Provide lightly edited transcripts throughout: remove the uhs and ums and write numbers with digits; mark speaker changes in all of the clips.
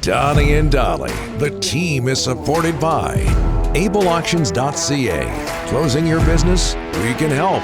Speaker 1: Donnie and Dolly, the team is supported by ableauctions.ca. Closing your business? We can help.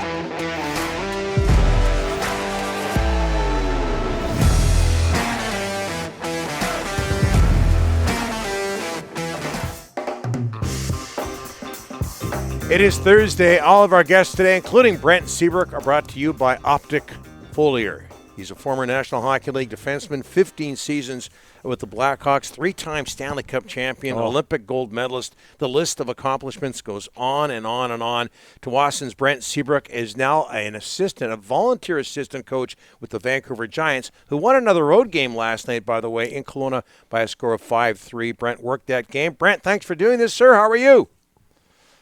Speaker 2: It is Thursday. All of our guests today, including Brent Seabrook, are brought to you by Optic Foliar. He's a former National Hockey League defenseman, 15 seasons with the Blackhawks, 3-time Stanley Cup champion, Olympic gold medalist. The list of accomplishments goes on and on and on. Tawasin's Brent Seabrook is now an assistant, a volunteer assistant coach with the Vancouver Giants, who won another road game last night, by the way, in Kelowna by a score of 5-3. Brent worked that game. Brent, thanks for doing this, sir. How are you?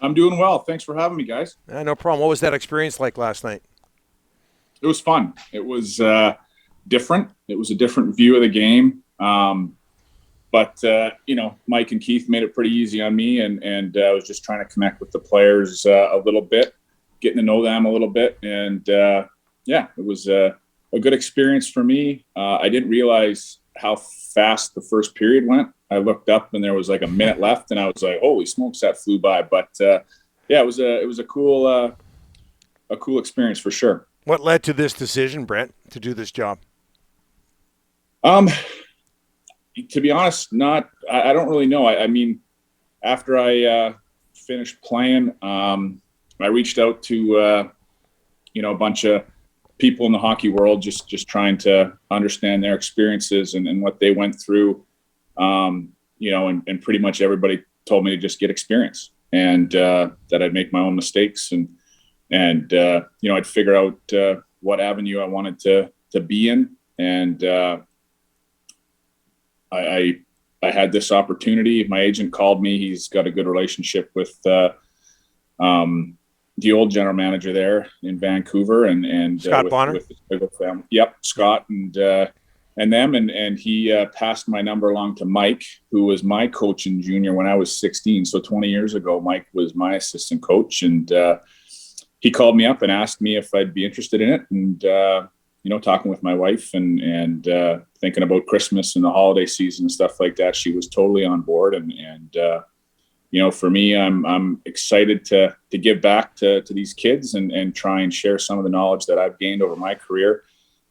Speaker 3: I'm doing well. Thanks for having me, guys.
Speaker 2: No problem. What was that experience like last night?
Speaker 3: It was fun. It was different. It was a different view of the game. But Mike and Keith made it pretty easy on me, and I was just trying to connect with the players a little bit, getting to know them a little bit. And, it was a good experience for me. I didn't realize how fast the first period went. I looked up and there was like a minute left, and I was like, "Holy smokes, that flew by!" But it was a cool experience for sure.
Speaker 2: What led to this decision, Brent, to do this job?
Speaker 3: To be honest, I don't really know. I mean, after I finished playing, I reached out to a bunch of people in the hockey world, just trying to understand their experiences and what they went through. And pretty much everybody told me to just get experience, and that I'd make my own mistakes, and I'd figure out what avenue I wanted to be in. And I had this opportunity. My agent called me. He's got a good relationship with the old general manager there in Vancouver, and
Speaker 2: Scott Bonner.
Speaker 3: With the family. Yep, Scott and them, and he passed my number along to Mike, who was my coach in junior when I was 16. So 20 years ago, Mike was my assistant coach, and he called me up and asked me if I'd be interested in it. And talking with my wife and thinking about Christmas and the holiday season and stuff like that, she was totally on board. And for me, I'm excited to give back to these kids and try and share some of the knowledge that I've gained over my career.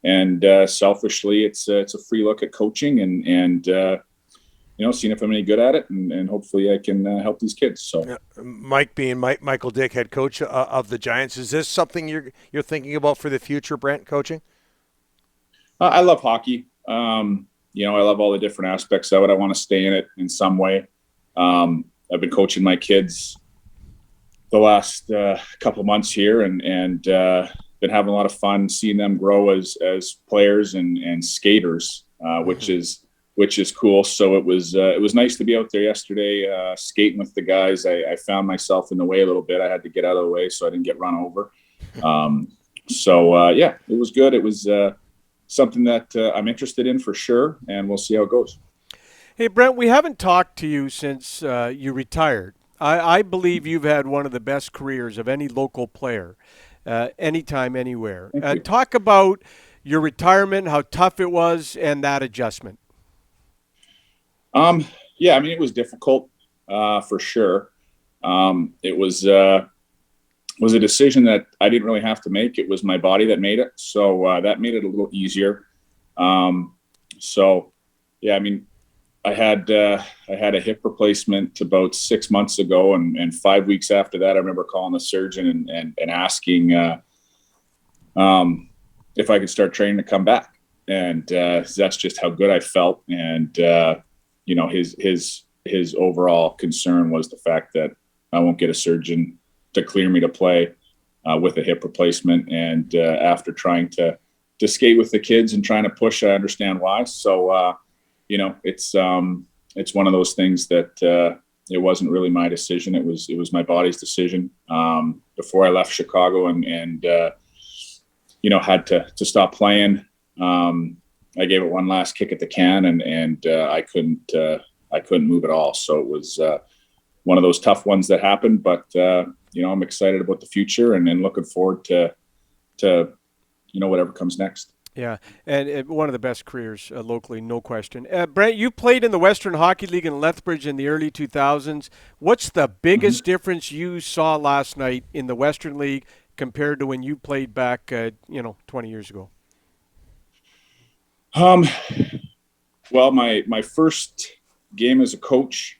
Speaker 3: And selfishly, it's a free look at coaching and seeing if I'm any good at it, and hopefully I can help these kids. So,
Speaker 2: Mike being Michael Dick, head coach of the Giants, is this something you're thinking about for the future, Brent, coaching?
Speaker 3: I love hockey. I love all the different aspects of it. I want to stay in it in some way. I've been coaching my kids the last couple of months here, and been having a lot of fun seeing them grow as players and skaters, which is cool. So it was nice to be out there yesterday skating with the guys. I found myself in the way a little bit. I had to get out of the way so I didn't get run over. It was good. It was something that I'm interested in for sure, and we'll see how it goes.
Speaker 4: Hey, Brent, we haven't talked to you since you retired. I believe you've had one of the best careers of any local player, anytime, anywhere. Talk about your retirement, how tough it was, and that adjustment.
Speaker 3: It was difficult for sure. It was a decision that I didn't really have to make. It was my body that made it. So that made it a little easier. I had a hip replacement about 6 months ago, and 5 weeks after that, I remember calling the surgeon and asking if I could start training to come back. And that's just how good I felt. And his overall concern was the fact that I won't get a surgeon to clear me to play with a hip replacement. And after trying to skate with the kids and trying to push, I understand why. So, it's one of those things that it wasn't really my decision. It was my body's decision before I left Chicago and had to stop playing. I gave it one last kick at the can, and I couldn't move at all. So it was one of those tough ones that happened. But I'm excited about the future and looking forward to whatever comes next.
Speaker 4: Yeah, and one of the best careers locally, no question. Brent, you played in the Western Hockey League in Lethbridge in the early 2000s. What's the biggest difference you saw last night in the Western League compared to when you played back, 20 years ago?
Speaker 3: Well, my first game as a coach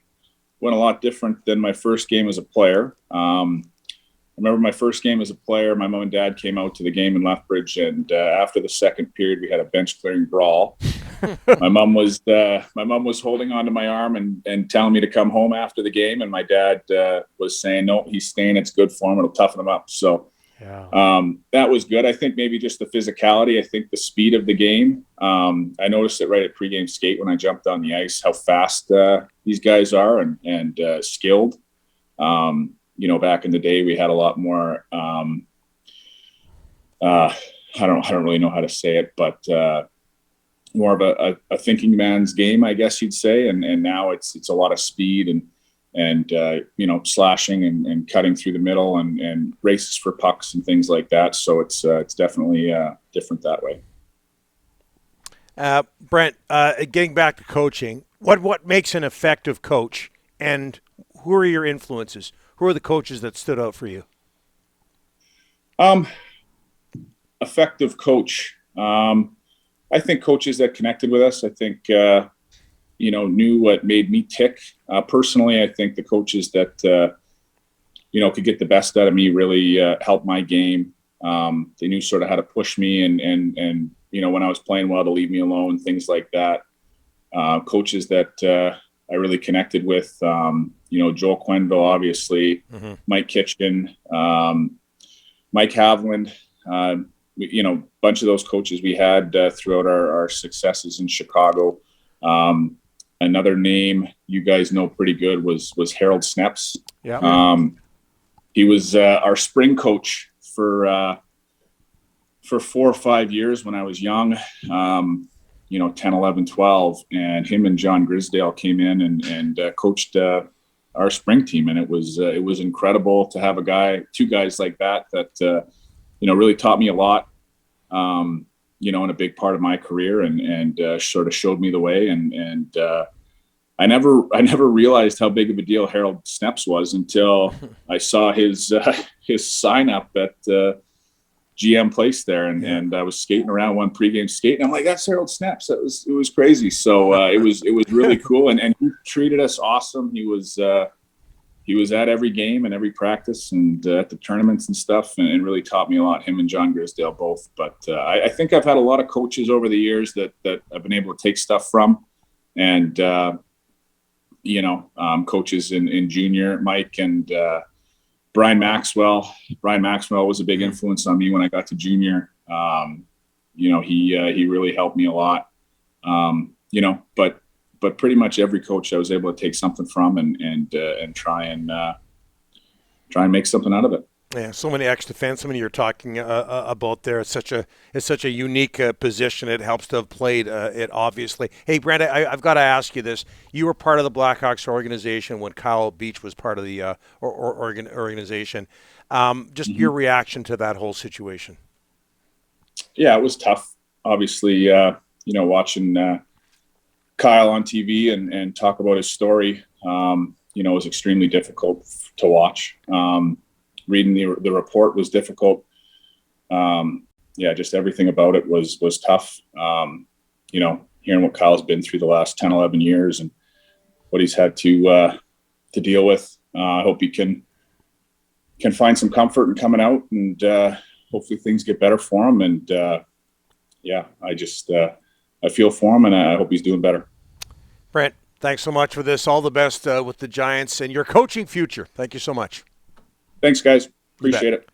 Speaker 3: went a lot different than my first game as a player. I remember my first game as a player, my mom and dad came out to the game in Lethbridge, and after the second period, we had a bench clearing brawl. My mom was holding onto my arm and telling me to come home after the game, and my dad was saying, "No, he's staying. It's good for him. It'll toughen him up." So that was good. I think maybe just the physicality. I think the speed of the game. I noticed it right at pregame skate when I jumped on the ice, how fast these guys are and skilled. Back in the day, we had a lot more. I don't really know how to say it, but more of a thinking man's game, I guess you'd say. And now it's a lot of speed and slashing and cutting through the middle and races for pucks and things like that. So it's definitely different that way.
Speaker 2: Brent, getting back to coaching, what makes an effective coach, and who are your influences? Who are the coaches that stood out for you?
Speaker 3: Effective coach. I think coaches that connected with us, I think, knew what made me tick. Personally, I think the coaches that, could get the best out of me really helped my game. They knew sort of how to push me and when I was playing well, to leave me alone, things like that. Coaches that I really connected with, Joel Quenville, obviously, Mike Kitchen, Mike Havland, bunch of those coaches we had throughout our successes in Chicago. Another name you guys know pretty good was Harold Sneps.
Speaker 4: Yeah.
Speaker 3: He was our spring coach for 4 or 5 years when I was young. 10, 11, 12, and him and John Grisdale came in and coached our spring team. And it was incredible to have two guys like that really taught me a lot, in a big part of my career and sort of showed me the way. And I never realized how big of a deal Harold Sneps was until I saw his sign up at GM Place there, and I was skating around one pregame skate, and I'm like, "That's Harold Sneps." It was crazy. So it was really cool, and he treated us awesome. He was at every game and every practice and at the tournaments and stuff, and really taught me a lot. Him and John Grisdale both. But I think I've had a lot of coaches over the years that I've been able to take stuff from, and coaches in junior, Mike and Brian Maxwell. Brian Maxwell was a big influence on me when I got to junior. He really helped me a lot. But pretty much every coach I was able to take something from and try and make something out of it.
Speaker 2: Yeah, so many ex-defensemen you're talking about there. It's such a unique position. It helps to have played it, obviously. Hey, Brent, I've got to ask you this. You were part of the Blackhawks organization when Kyle Beach was part of the organization. Just your reaction to that whole situation.
Speaker 3: Yeah, it was tough. Obviously, watching Kyle on TV and talk about his story, was extremely difficult to watch. Reading the report was difficult. Just everything about it was tough. Hearing what Kyle's been through the last 10, 11 years and what he's had to deal with. I hope he can find some comfort in coming out, and hopefully things get better for him. And I feel for him, and I hope he's doing better.
Speaker 2: Brent, thanks so much for this. All the best with the Giants and your coaching future. Thank you so much.
Speaker 3: Thanks, guys. Appreciate it.